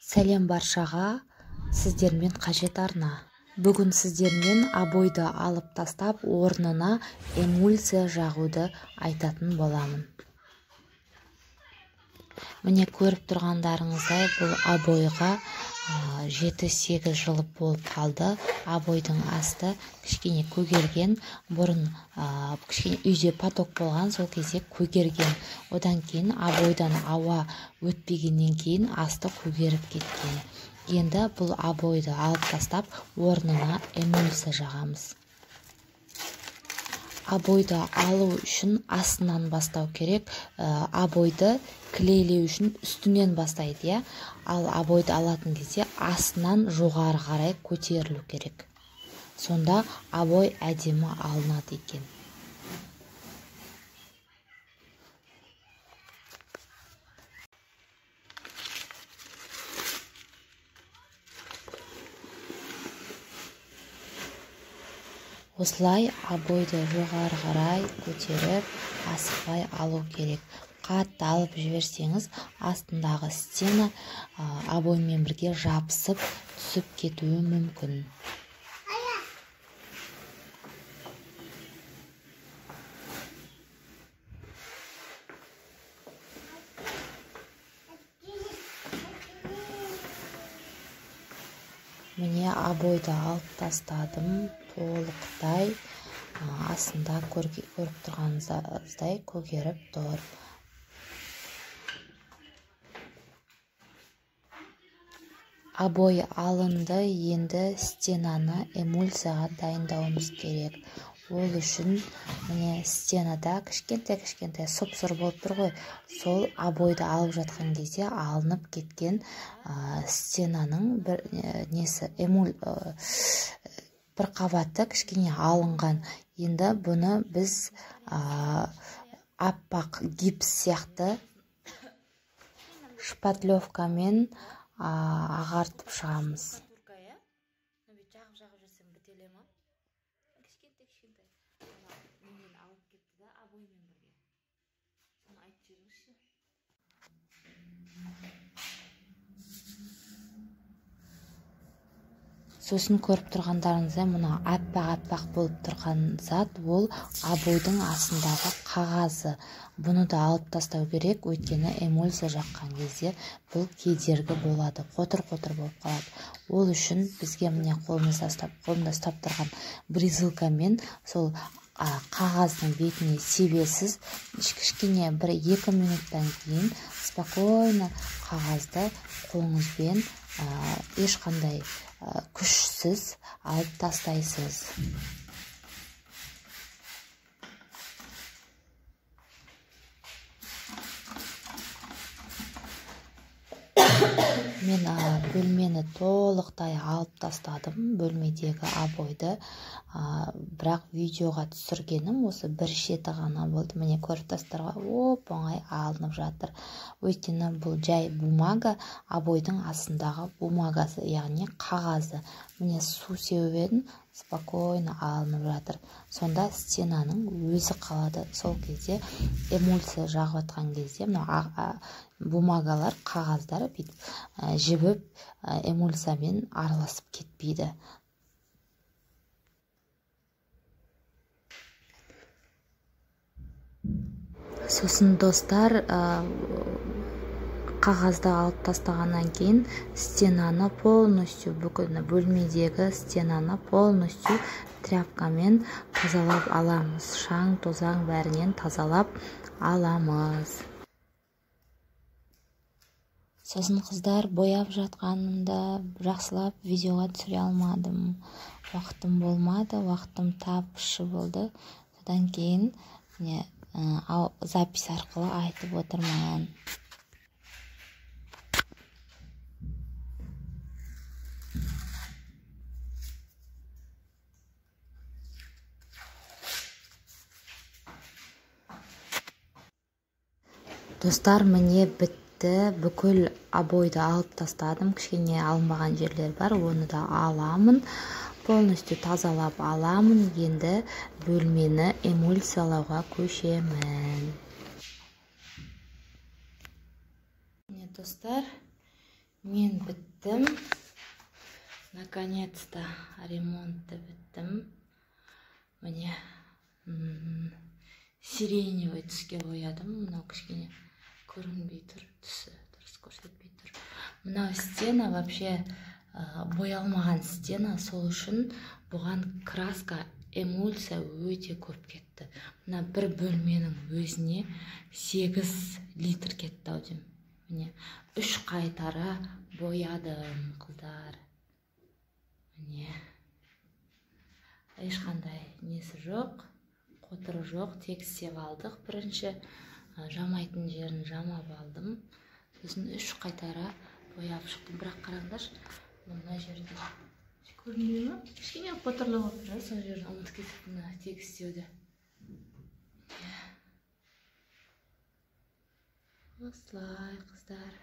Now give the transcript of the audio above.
Сәлем баршаға, сіздермен қажет арна. Бүгін сіздермен обойды алып тастап, орнына эмульсия жағуды айтатын боламын. Міне көріп тұрғандарыңыздай, бұл обойға 7-8 жыл болып қалды. Обойдың асты кішкене көгерген, бұрын кішкене үйде поток болған, сол кезде көгерген. Одан кейін обойдан ауа өтпегеннен кейін асты көгеріп кеткен. Енді бұл обойды алып тастап, орнына эмульсия жағамыз. Обойды алу үшін астынан бастау керек. Обойды клейлеу үшін үстінен бастайды, ал обойды алатын кезде астынан жоғары қарай көтерілу керек. Сонда обой әдемі алынады екен. Осылай обойды жоғары қарай көтеріп, асықпай алу керек. Қатты алып жіберсеңіз, астындағы стена обоймен бірге жабысып түсіп кетуі мүмкін. Міне обойды алып тастадым. Толықтай астында көріп тұрғаныңыздай көгеріп тұр. Обой алынды, енді стенаны эмульсияға дайындауымыз керек. Ол үшін міне стенада кішкентай сұп-сұр болып тұр ғой. Сол обойды алып жатқан кезде алынып кеткен стенаның бір қабаты кішкене алынған. Енді бұны біз аппақ гипс сияқты шпатлевкамен ағартып шығамыз. Сосын көріп тұрғандарыңызда мұна аппақ болып тұрған зат, ол обойдың астындағы қағазы. Бұны да алып тастау керек, өйткені эмульсия жаққан кезде бұл кедергі болады, қотыр-қотыр болып қалады. Ол үшін бізге міне қолымда ұстап тұрған бризылкамен сол қағаздың бетіне себесіз, кішкене 1-2 минуттан кейін спокойно қағазды қолыңызбен ешқандай күшсіз алып тастайсыз. Мен бөлмені толықтай алып тастадым, бөлмедегі обойды. Бірақ видеоға түсіргенім осы бір шеті ғана болды. Міне көріп тұрсыздар ғой, оңай алынып жатыр. Өйткені бұл жай бумага, обойдың астындағы бумагасы, яғни қағазы. Міне су сеуіп едім, спокойно алынып жатыр. Сонда стенаның өзі қалады. Сол кезде эмульсия жағып жатқан кезде бумагалар, қағаздар жібіп эмульсиямен араласып кетпейді. Сосын достар, қағазды алып тастағаннан кейін стенаны полностью, бүкіл бөлмедегі стенаны полностью тряпкамен тазалап аламыз. Шаң, тозаң бәрінен тазалап аламыз. Сосын қыздар, бояп жатқанымда жақсылап видеоға түсіре алмадым. Уақытым болмады, уақытым тапшы болды. Содан кейін запись арқылы айтып отырмын. Достар, міне бітті. Бүкіл обойды алып тастадым. Кішкене алынбаған жерлер бар, оны да аламын. Полностью тазалап аламын. Енді бөлмені эмульсиялауға көшемін. Достар, Мен біттім. Наконец-то ремонтты біттім. Міне сиреневый түске боядым. Мынау кішкене көрінбей тұр, түсі дұрыс көрсетпей тұр. Мынау стена вообще боялмаған стена, сол үшін бұған краска, эмульсия өте көп кетті. Мына бір бөлменің өзіне 8 литр кетті ау деймін. Міне 3 қайтара боядым, қыздар. Міне ешқандай несі жоқ, қотыры жоқ, тек істеп алдық. Бірінші жамайтын жерін жамап алдым. Сосын 3 қайтара бояп шықтым. Бірақ қараңдаршы, мына жерде көрінбей ме? Кішкене қотырлы болып тұр, сол жерін ұмытып кетіппін тек істеуді. Осылай, қыздар.